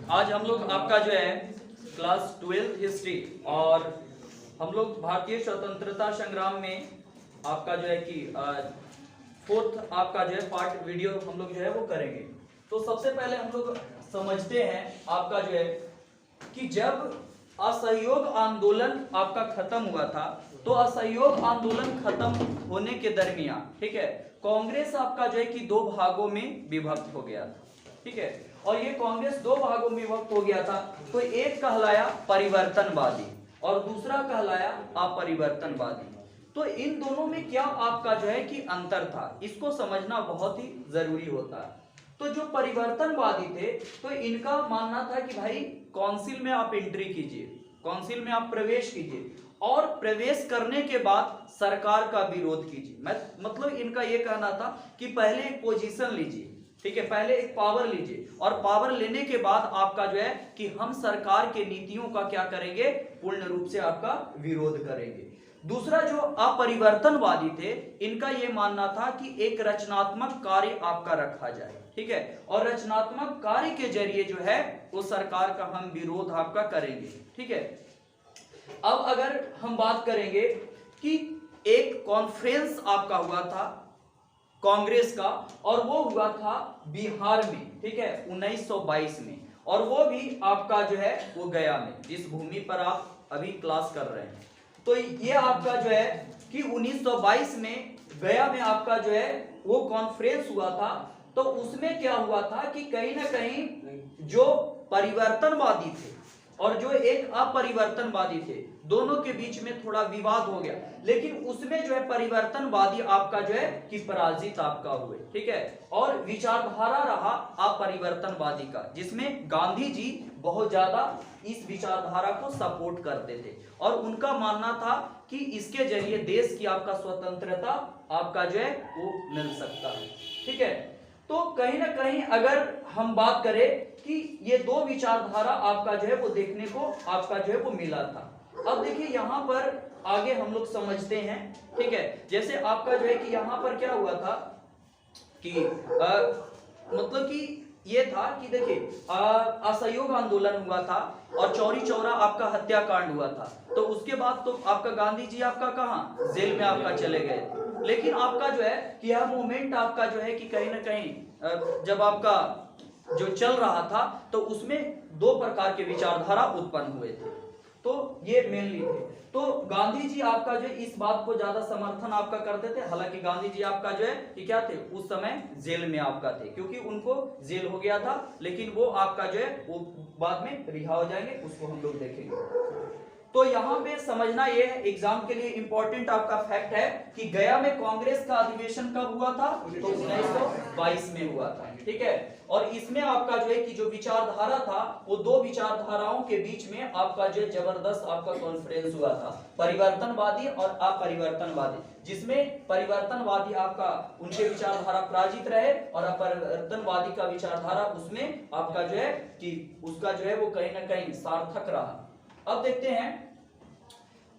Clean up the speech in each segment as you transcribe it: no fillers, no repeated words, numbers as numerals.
आज हम लोग आपका जो है क्लास 12 हिस्ट्री और हम लोग भारतीय स्वतंत्रता संग्राम में आपका जो है कि फोर्थ आपका जो है पार्ट वीडियो हम लोग जो है वो करेंगे। तो सबसे पहले हम लोग समझते हैं आपका जो है कि जब असहयोग आंदोलन आपका खत्म हुआ था, तो असहयोग आंदोलन खत्म होने के दरमियान, ठीक है, कांग्रेस आपका जो है कि दो भागों में विभक्त हो गया था, ठीक है। और ये कांग्रेस दो भागों में विभक्त हो गया था, तो एक कहलाया परिवर्तनवादी और दूसरा कहलाया अपरिवर्तनवादी। तो इन दोनों में क्या आपका जो है कि अंतर था, इसको समझना बहुत ही जरूरी होता है। तो जो परिवर्तनवादी थे, तो इनका मानना था कि भाई काउंसिल में आप एंट्री कीजिए, काउंसिल में आप प्रवेश कीजिए और प्रवेश करने के बाद सरकार का विरोध कीजिए। मतलब इनका यह कहना था कि पहले एक पोजीशन लीजिए, ठीक है, पहले एक पावर लीजिए और पावर लेने के बाद आपका जो है कि हम सरकार के नीतियों का क्या करेंगे, पूर्ण रूप से आपका विरोध करेंगे। दूसरा जो अपरिवर्तनवादी थे, इनका यह मानना था कि एक रचनात्मक कार्य आपका रखा जाए, ठीक है, और रचनात्मक कार्य के जरिए जो है वो सरकार का हम विरोध आपका करेंगे, ठीक है। अब अगर हम बात करेंगे कि एक कॉन्फ्रेंस आपका हुआ था कांग्रेस का, और वो हुआ था बिहार में, ठीक है, 1922 में, और वो भी आपका जो है वो गया में, जिस भूमि पर आप अभी क्लास कर रहे हैं। तो ये आपका जो है कि 1922 में गया में आपका जो है वो कॉन्फ्रेंस हुआ था। तो उसमें क्या हुआ था कि कहीं ना कहीं जो परिवर्तनवादी थे और जो एक अपरिवर्तनवादी थे, दोनों के बीच में थोड़ा विवाद हो गया, लेकिन उसमें जो है परिवर्तनवादी आपका जो है कि पराजित आपका हुए, ठीक है, और विचारधारा रहा अपरिवर्तनवादी का, जिसमें गांधी जी बहुत ज्यादा इस विचारधारा को सपोर्ट करते थे और उनका मानना था कि इसके जरिए देश की आपका स्वतंत्रता आपका जो है वो मिल सकता है, ठीक है। तो कहीं ना कहीं अगर हम बात करें कि ये दो विचारधारा आपका जो है वो देखने को आपका जो है वो मिला था। अब देखिए यहाँ पर आगे हम लोग समझते हैं, ठीक है, जैसे आपका जो है कि यहाँ पर क्या हुआ था कि मतलब कि ये था कि देखिए असहयोग आंदोलन हुआ था और चौरी चौरा आपका हत्याकांड हुआ था। तो उसके बाद तो आपका गांधी जी आपका कहाँ जेल में आपका चले गए, लेकिन आपका जो है कि यह मूवमेंट आपका जो है कि कहीं ना कहीं जब आपका जो चल रहा था तो उसमें दो प्रकार के विचारधारा उत्पन्न हुए थे, तो ये मेनली थे। तो गांधी जी आपका जो इस बात को ज्यादा समर्थन आपका करते थे, हालांकि गांधी जी आपका जो है कि क्या थे उस समय जेल में आपका थे, क्योंकि उनको जेल हो गया था, लेकिन वो आपका जो है वो बाद में रिहा हो जाएंगे, उसको हम लोग देखेंगे। तो यहाँ पे समझना ये है, एग्जाम के लिए इंपॉर्टेंट आपका फैक्ट है कि गया में कांग्रेस का अधिवेशन कब हुआ था, तो 1922 में हुआ था, ठीक है। और इसमें आपका जो है कि जो विचारधारा था वो दो विचारधाराओं के बीच में आपका जो जबरदस्त आपका कॉन्फ्रेंस हुआ था, परिवर्तनवादी और अपरिवर्तनवादी, जिसमें परिवर्तनवादी आपका उनके विचारधारा पराजित रहे और अपरिवर्तनवादी का विचारधारा उसमें आपका जो है कि उसका जो है वो कहीं ना कहीं सार्थक रहा। अब देखते हैं,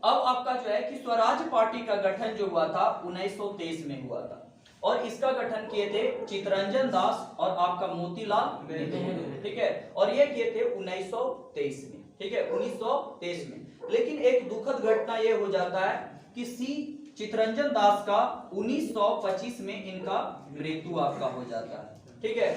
अब आपका जो है कि स्वराज पार्टी का गठन जो हुआ था 1923 में हुआ था और इसका गठन किए थे चित्तरंजन दास और आपका मोतीलाल नेहरू, ठीक है, और ये किए थे 1923 में, ठीक है, 1923 में। लेकिन एक दुखद घटना ये हो जाता है कि चित्तरंजन दास का 1925 में इनका मृत्यु आपका हो जाता है, ठीक है।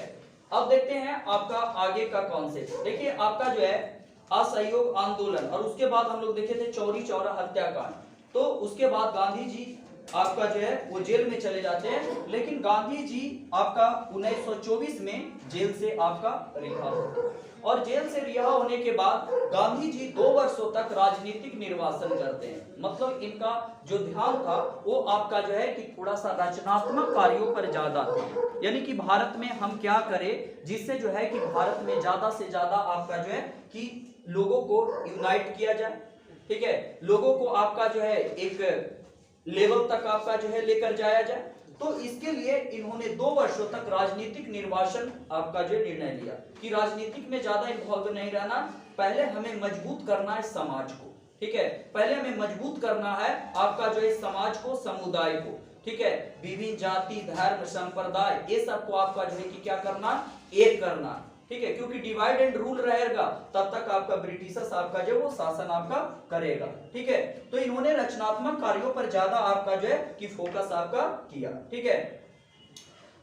अब देखते हैं आपका आगे का कॉन्सेप्ट। देखिए आपका जो है असहयोग आंदोलन और उसके बाद हम लोग देखे थे चौरी चौरा हत्याकांड। तो उसके बाद गांधी जी आपका जो है वो जेल में चले जाते हैं, लेकिन गांधी जी आपका 1924 में जेल से आपका रिहा होते हैं और जेल से रिहा होने के बाद गांधी जी 2 वर्षों तक राजनीतिक निर्वासन करते हैं। मतलब इनका जो ध्यान था वो आपका जो है कि थोड़ा सा रचनात्मक कार्यों पर ज्यादा था, यानी कि भारत में हम क्या करें जिससे जो है कि भारत में ज्यादा से ज्यादा आपका जो है कि लोगों को यूनाइट किया जाए, ठीक है, लोगों को आपका जो है एक लेवल तक आपका जो है लेकर जाया जाए। तो इसके लिए इन्होंने 2 वर्षों तक राजनीतिक निर्वासन आपका जो निर्णय लिया कि राजनीतिक में ज्यादा इन्वॉल्व नहीं रहना, पहले हमें मजबूत करना है समाज को, ठीक है, पहले हमें मजबूत करना है आपका जो है समाज को, समुदाय को, ठीक है, विभिन्न जाति धर्म संप्रदाय ये सबको आपका जो है कि क्या करना, एक करना, ठीक है, क्योंकि डिवाइड एंड रूल रहेगा तब तक आपका ब्रिटिशर्स आपका जो वो शासन आपका करेगा। ठीक है, तो इन्होंने रचनात्मक कार्यों पर ज्यादा आपका जो है कि फोकस आपका किया। ठीक है,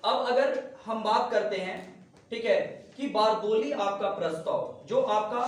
अब अगर हम बात करते हैं, ठीक है, कि बारदोली आपका प्रस्ताव जो आपका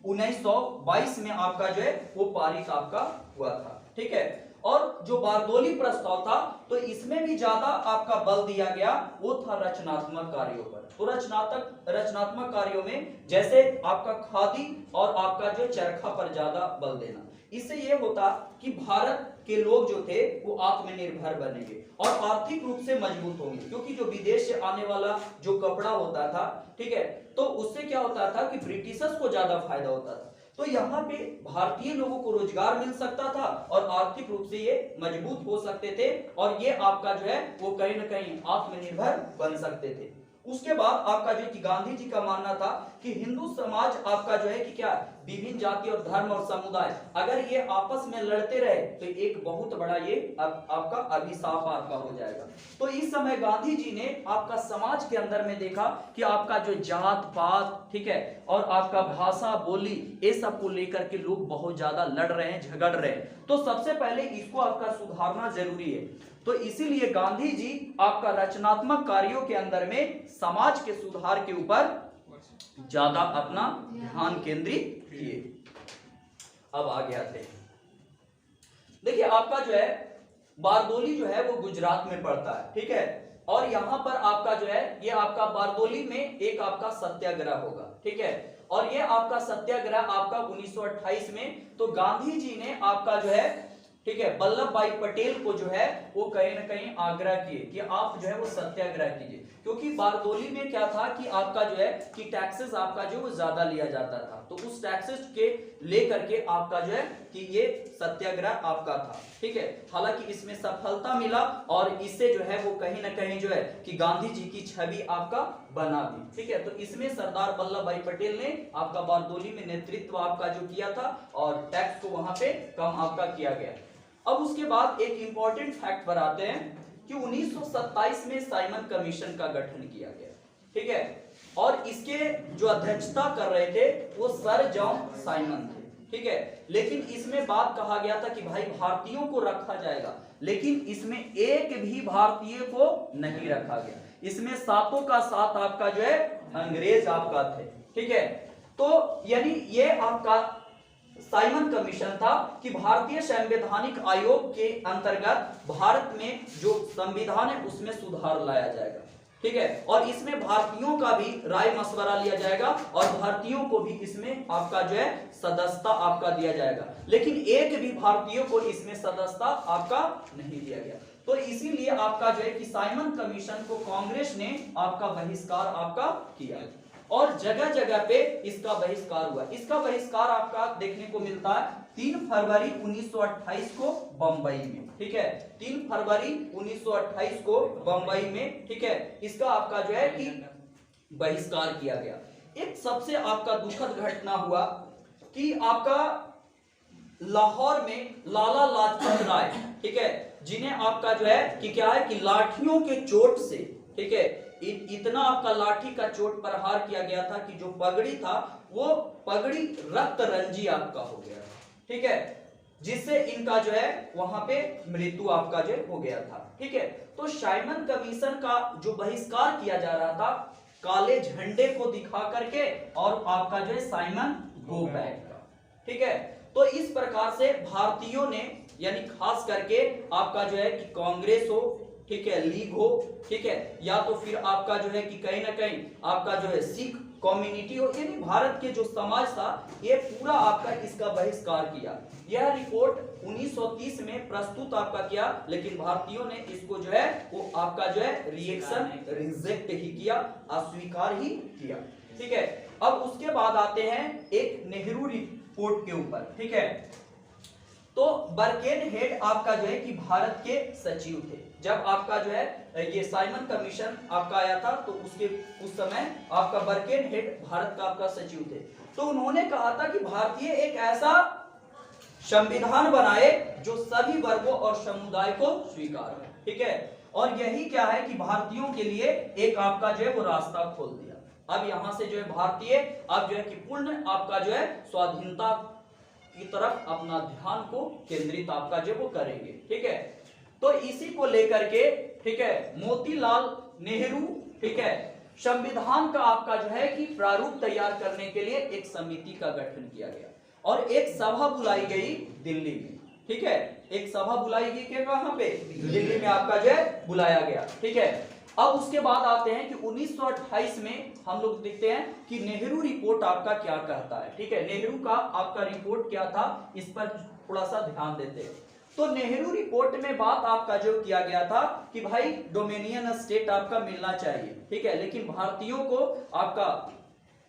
1922 में आपका जो है वो पारित आपका हुआ था। ठीक है, और जो बारदोली प्रस्ताव था तो इसमें भी ज्यादा आपका बल दिया गया वो था रचनात्मक कार्यों पर। तो रचनात्मक कार्यों में जैसे आपका खादी और आपका जो चरखा पर ज्यादा बल देना, इससे ये होता कि भारत के लोग जो थे वो आत्मनिर्भर बनेंगे और आर्थिक रूप से मजबूत होंगे, क्योंकि जो विदेश से आने वाला जो कपड़ा होता था, ठीक है, तो उससे क्या होता था कि ब्रिटिशर्स को ज्यादा फायदा होता था। तो यहाँ पे भारतीय लोगों को रोजगार मिल सकता था और आर्थिक रूप से ये मजबूत हो सकते थे और ये आपका जो है वो कहीं ना कहीं आत्मनिर्भर बन सकते थे। उसके बाद आपका जो कि गांधी जी का मानना था कि हिंदू समाज आपका जो है कि क्या विभिन्न जाति और धर्म और समुदाय अगर ये आपस में लड़ते रहे तो एक बहुत बड़ा ये आपका अभिशाप आपका हो जाएगा। तो इस समय गांधी जी ने आपका समाज के अंदर में देखा कि आपका जो जात पात, ठीक है, और आपका भाषा बोली ये सब को लेकर के लोग बहुत ज्यादा लड़ रहे हैं, झगड़ रहे हैं, तो सबसे पहले इसको आपका सुधारना जरूरी है। तो इसीलिए गांधी जी आपका रचनात्मक कार्यों के अंदर में समाज के सुधार के ऊपर ज्यादा अपना ध्यान केंद्रित किए। अब आगे आते हैं, देखिए आपका जो है बारदोली जो है वो गुजरात में पड़ता है। ठीक है, और यहां पर आपका जो है ये आपका बारदोली में एक आपका सत्याग्रह होगा। ठीक है, और ये आपका सत्याग्रह आपका 1928 में, तो गांधी जी ने आपका जो है, ठीक है, वल्लभ भाई पटेल को जो है वो कहीं ना कहीं आग्रह किए कि आप जो है वो सत्याग्रह कीजिए, क्योंकि बारदोली में क्या था कि आपका जो है कि टैक्सेस आपका जो वो ज्यादा लिया जाता था, तो उस टैक्सेस के लेकर के आपका जो है कि ये सत्याग्रह आपका था। ठीक है, हालांकि इसमें सफलता मिला और इससे जो है वो कहीं ना कहीं जो है कि गांधी जी की छवि आपका बना दी। ठीक है, तो इसमें सरदार वल्लभ भाई पटेल ने आपका बारदोली में नेतृत्व आपका जो किया था और टैक्स को वहां पे कम आपका किया गया। अब उसके बाद एक इंपॉर्टेंट फैक्ट पर आते हैं कि 1927 में साइमन कमीशन का गठन किया गया। ठीक है, और इसके जो अध्यक्षता कर रहे थे वो सर जॉन साइमन थे। ठीक है, लेकिन इसमें बात कहा गया था कि भाई भारतीयों को रखा जाएगा, लेकिन इसमें एक भी भारतीय को नहीं रखा गया, इसमें सातों का साथ आपका जो है अंग्रेज आपका थे। ठीक है, तो यानी ये आपका साइमन कमीशन था कि भारतीय संवैधानिक आयोग के अंतर्गत भारत में जो संविधान है उसमें सुधार लाया जाएगा। ठीक है, और इसमें भारतीयों का भी राय मशवरा लिया जाएगा और भारतीयों को भी इसमें आपका जो है सदस्यता आपका दिया जाएगा, लेकिन एक भी भारतीयों को इसमें सदस्यता आपका नहीं दिया गया। तो इसीलिए आपका जो है कि साइमन कमीशन को कांग्रेस ने आपका बहिष्कार आपका किया और जगह जगह पे इसका बहिष्कार हुआ। इसका बहिष्कार आपका देखने को मिलता है 3 फरवरी 1928 को बंबई में। ठीक है, 3 फरवरी 1928 को बंबई में, ठीक है, इसका आपका जो है कि बहिष्कार किया गया। एक सबसे आपका दुखद घटना हुआ कि आपका लाहौर में लाला लाजपत राय, ठीक है, जिन्हें आपका जो है कि क्या है कि लाठियों के चोट से, ठीक है, इतना आपका लाठी का चोट प्रहार किया गया था कि जो पगड़ी था वो पगड़ी रक्त रंजी आपका हो गया। ठीक है, जिससे इनका जो है वहां पे मृत्यु आपका जो हो गया था। ठीक है, तो साइमन कमीशन का जो बहिष्कार किया जा रहा था काले झंडे को दिखा करके और आपका जो है साइमन गो बैक का। ठीक है, तो इस प्रकार से भारतीयों ने यानी खास करके आपका जो है कि कांग्रेस हो, ठीक है, लीग हो, ठीक है, या तो फिर आपका जो है कि कहीं ना कहीं आपका जो है सिख कम्युनिटी हो, यानी भारत के जो समाज था ये पूरा आपका इसका बहिष्कार किया। यह रिपोर्ट 1930 में प्रस्तुत आपका किया, लेकिन भारतीयों ने इसको जो है वो आपका जो है रिएक्शन रिजेक्ट ही किया, अस्वीकार ही किया। ठीक है, अब उसके बाद आते हैं एक नेहरू रिपोर्ट के ऊपर। ठीक है, तो बर्केन हेड आपका जो है कि भारत के सचिव थे। जब आपका जो है ये साइमन कमीशन आपका आया था तो उस समय आपका बर्केन हेड भारत का आपका सचिव थे। तो उन्होंने कहा था कि भारतीय एक ऐसा संविधान बनाए जो सभी वर्गों और समुदाय को स्वीकार है। ठीक है, और यही क्या है कि भारतीयों के लिए एक आपका जो है वो रास्ता खोल दिया। अब यहाँ से जो है भारतीय अब जो है कि पूर्ण आपका जो है स्वाधीनता की तरफ अपना ध्यान को केंद्रित आपका जो वो करेंगे। ठीक है, तो इसी को लेकर के ठीक है मोतीलाल नेहरू ठीक है संविधान का आपका जो है कि प्रारूप तैयार करने के लिए एक समिति का गठन किया गया और एक सभा बुलाई गई दिल्ली में। ठीक है, एक सभा बुलाई गई के वहां पे दिल्ली में आपका जो है बुलाया गया। ठीक है, अब उसके बाद आते हैं कि 1928 में हम लोग देखते हैं कि नेहरू रिपोर्ट आपका क्या कहता है। ठीक है, नेहरू का आपका रिपोर्ट क्या था, इस पर थोड़ा सा ध्यान देते हैं। तो नेहरू रिपोर्ट में बात आपका जो किया गया था कि भाई डोमिनियन स्टेट आपका मिलना चाहिए। ठीक है, लेकिन भारतीयों को आपका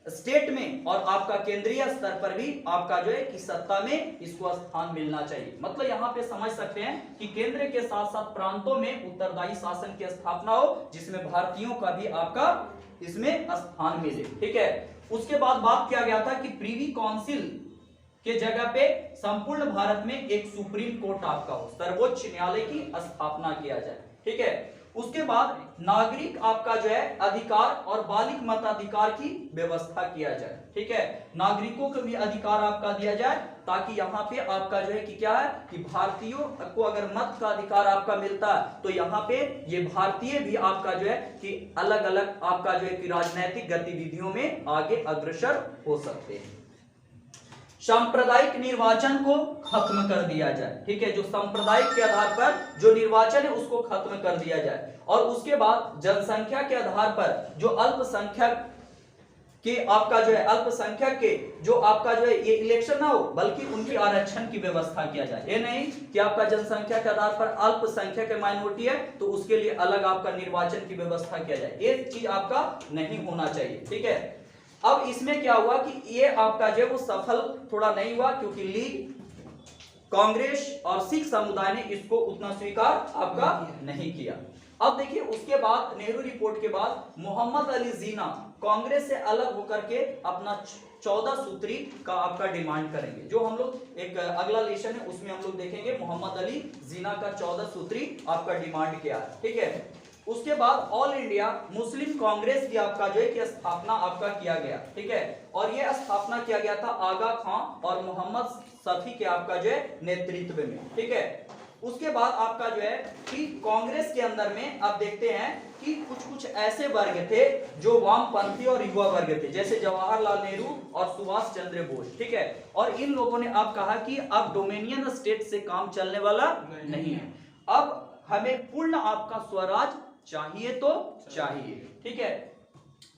स्टेट में और आपका केंद्रीय स्तर पर भी आपका जो है कि सत्ता में इसको स्थान मिलना चाहिए। मतलब यहाँ पे समझ सकते हैं कि केंद्र के साथ साथ प्रांतों में उत्तरदायी शासन की स्थापना हो जिसमें भारतीयों का भी आपका इसमें स्थान मिले। ठीक है, उसके बाद बात किया गया था कि प्रीवी काउंसिल के जगह पे संपूर्ण भारत में एक सुप्रीम कोर्ट आपका हो, सर्वोच्च न्यायालय की स्थापना किया जाए। ठीक है, उसके बाद नागरिक आपका जो है अधिकार और बालिक मताधिकार की व्यवस्था किया जाए। ठीक है, नागरिकों को भी अधिकार आपका दिया जाए ताकि यहाँ पे आपका जो है कि क्या है कि भारतीयों को अगर मत का अधिकार आपका मिलता है तो यहाँ पे ये भारतीय भी आपका जो है कि अलग अलग आपका जो है कि राजनीतिक गतिविधियों में आगे अग्रसर हो सकते हैं। सांप्रदायिक निर्वाचन को खत्म कर दिया जाए। ठीक है, जो सांप्रदायिक के आधार पर जो निर्वाचन है उसको खत्म कर दिया जाए और उसके बाद जनसंख्या के आधार पर जो अल्पसंख्यक के आपका जो है अल्पसंख्यक के जो आपका जो है ये इलेक्शन ना हो बल्कि उनकी आरक्षण की व्यवस्था किया जाए। ये नहीं कि आपका जनसंख्या के आधार पर अल्पसंख्यक माइनॉरिटी है तो उसके लिए अलग आपका निर्वाचन की व्यवस्था किया जाए, ये चीज आपका नहीं होना चाहिए। ठीक है, अब इसमें क्या हुआ कि ये आपका जो वो सफल थोड़ा नहीं हुआ क्योंकि लीग, कांग्रेस और सिख समुदाय ने इसको उतना स्वीकार आपका नहीं किया। अब देखिए उसके बाद नेहरू रिपोर्ट के बाद मोहम्मद अली जिन्ना कांग्रेस से अलग होकर के अपना 14 सूत्री का आपका डिमांड करेंगे। जो हम लोग एक अगला लेसन है उसमें हम लोग देखेंगे मोहम्मद अली जिन्ना का 14 सूत्री आपका डिमांड क्या है। ठीक है, उसके बाद ऑल इंडिया मुस्लिम कांग्रेस की आपका जो है कि स्थापना आपका किया गया। ठीक है, और ये स्थापना किया गया था आगा खां और मोहम्मद शफी के आपका जो है नेतृत्व में। ठीक है, उसके बाद आपका जो है कि कांग्रेस के अंदर में आप देखते हैं कि कुछ ऐसे वर्ग थे जो वामपंथी और युवा वर्ग थे जैसे जवाहरलाल नेहरू और सुभाष चंद्र बोस। ठीक है, और इन लोगों ने आप कहा कि अब डोमिनियन स्टेट से काम चलने वाला नहीं है, अब हमें पूर्ण आपका स्वराज चाहिए तो चाहिए। ठीक है,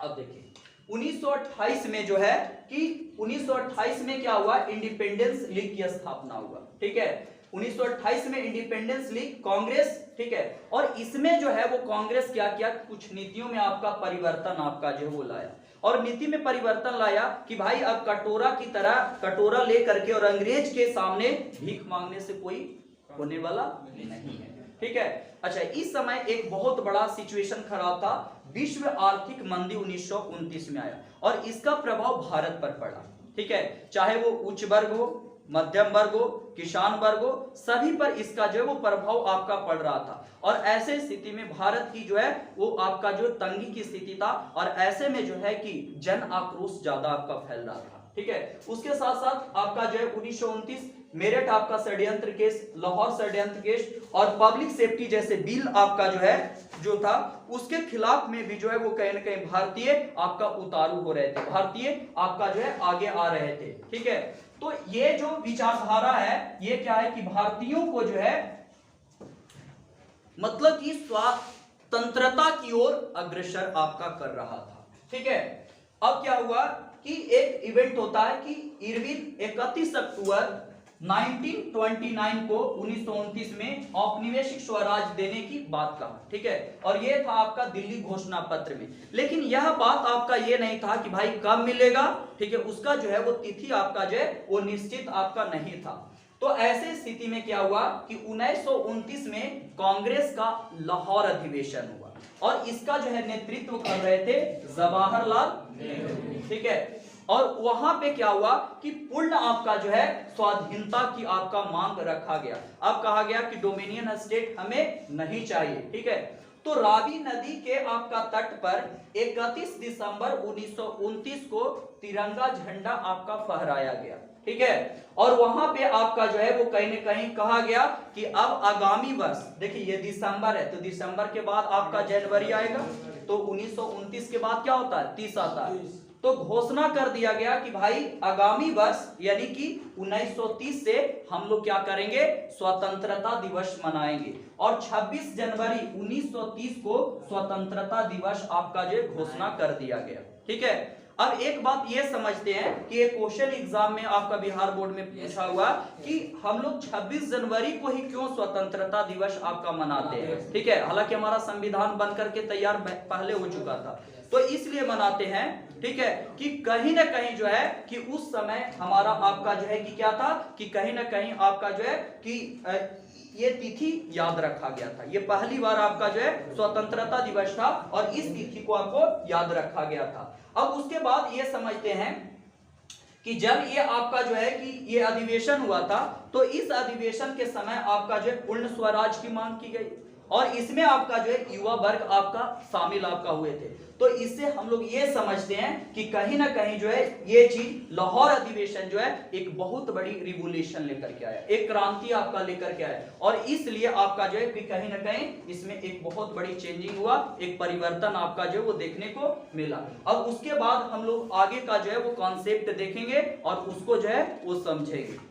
अब देखिए 1928 में जो है कि 1928 में क्या हुआ, इंडिपेंडेंस लीग की स्थापना हुआ। ठीक है, 1928 में इंडिपेंडेंस लीग कांग्रेस। ठीक है, और इसमें जो है वो कांग्रेस क्या किया, कुछ नीतियों में आपका परिवर्तन आपका जो है वो लाया और नीति में परिवर्तन लाया कि भाई अब कटोरा की तरह कटोरा ले करके और अंग्रेज के सामने भीख मांगने से कोई होने वाला नहीं है। ठीक है, अच्छा इस समय एक बहुत बड़ा सिचुएशन खराब था, विश्व आर्थिक मंदी 1929 में आया और इसका प्रभाव भारत पर पड़ा। ठीक है, चाहे वो उच्च वर्ग हो, मध्यम वर्ग हो, किसान वर्ग हो, सभी पर इसका जो है वो प्रभाव आपका पड़ रहा था और ऐसे स्थिति में भारत की जो है वो आपका जो तंगी की स्थिति था और ऐसे में जो है कि जन आक्रोश ज्यादा आपका फैल रहा था। ठीक है, उसके साथ साथ आपका जो है 1929 मेरठ आपका षड्यंत्र केस, लाहौर षड्यंत्र केस और पब्लिक सेफ्टी जैसे बिल आपका जो है जो था उसके खिलाफ में भी जो है वो कहीं ना कहीं भारतीय आपका उतारू हो रहे थे, भारतीय आपका जो है आगे आ रहे थे। ठीक है, तो ये जो विचारधारा है ये क्या है कि भारतीयों को जो है मतलब कि स्वतंत्रता की ओर अग्रसर आपका कर रहा था। ठीक है, अब क्या हुआ कि एक इवेंट होता है कि इरविन 31 अक्टूबर 1929 को 1929 में औपनिवेशिक स्वराज देने की बात कहा। ठीक है, और ये था आपका दिल्ली घोषणा पत्र में, लेकिन यह बात आपका ये नहीं था कि भाई कब मिलेगा। ठीक है, उसका जो है वो तिथि आपका जो है वो निश्चित आपका नहीं था। तो ऐसे स्थिति में क्या हुआ कि 1929 में कांग्रेस का लाहौर अधिवेशन हुआ और इसका जो है नेतृत्व कर रहे थे जवाहरलाल नेहरू। ठीक है, और वहां पे क्या हुआ कि पूर्ण आपका जो है स्वाधीनता की आपका मांग रखा गया। अब कहा गया कि डोमिनियन स्टेट हमें नहीं चाहिए। ठीक है, तो रावी नदी के आपका तट पर 31 दिसंबर 1929 को तिरंगा झंडा आपका फहराया गया, ठीक है। और वहां पे आपका जो है वो कहीं न कहीं कहा गया कि अब आगामी वर्ष, देखिए ये दिसंबर है, तो दिसंबर के बाद आपका जनवरी आएगा, तो 1929 के बाद क्या होता है, 30 आता है। तो घोषणा कर दिया गया कि भाई आगामी वर्ष यानी कि 1930 से हम लोग क्या करेंगे, स्वतंत्रता दिवस मनाएंगे। और 26 जनवरी 1930 को स्वतंत्रता दिवस आपका जो घोषणा कर दिया गया, ठीक है। अब एक बात ये समझते हैं कि ये क्वेश्चन एग्जाम में आपका बिहार बोर्ड में पूछा हुआ कि हम लोग 26 जनवरी को ही क्यों स्वतंत्रता दिवस आपका मनाते हैं, ठीक है। हालांकि हमारा संविधान बनकर के तैयार पहले हो चुका था, तो इसलिए मनाते हैं, ठीक है, कि कहीं ना कहीं जो है कि उस समय हमारा आपका जो है कि क्या था कि कहीं ना कहीं आपका जो है कि ये तिथि याद रखा गया था। ये पहली बार आपका जो है स्वतंत्रता दिवस था और इस तिथि को आपको याद रखा गया था। अब उसके बाद ये समझते हैं कि जब ये आपका जो है कि ये अधिवेशन हुआ था, तो इस अधिवेशन के समय आपका जो है पूर्ण स्वराज की मांग की गई और इसमें आपका जो है युवा वर्ग आपका शामिल आपका हुए थे। तो इससे हम लोग ये समझते हैं कि कहीं ना कहीं जो है ये चीज लाहौर अधिवेशन जो है एक बहुत बड़ी रिवोल्यूशन लेकर के आया, एक क्रांति आपका लेकर के आया और इसलिए आपका जो है कि कहीं ना कहीं इसमें एक बहुत बड़ी चेंजिंग हुआ, एक परिवर्तन आपका जो है वो देखने को मिला। अब उसके बाद हम लोग आगे का जो है वो कॉन्सेप्ट देखेंगे और उसको जो है वो समझेंगे।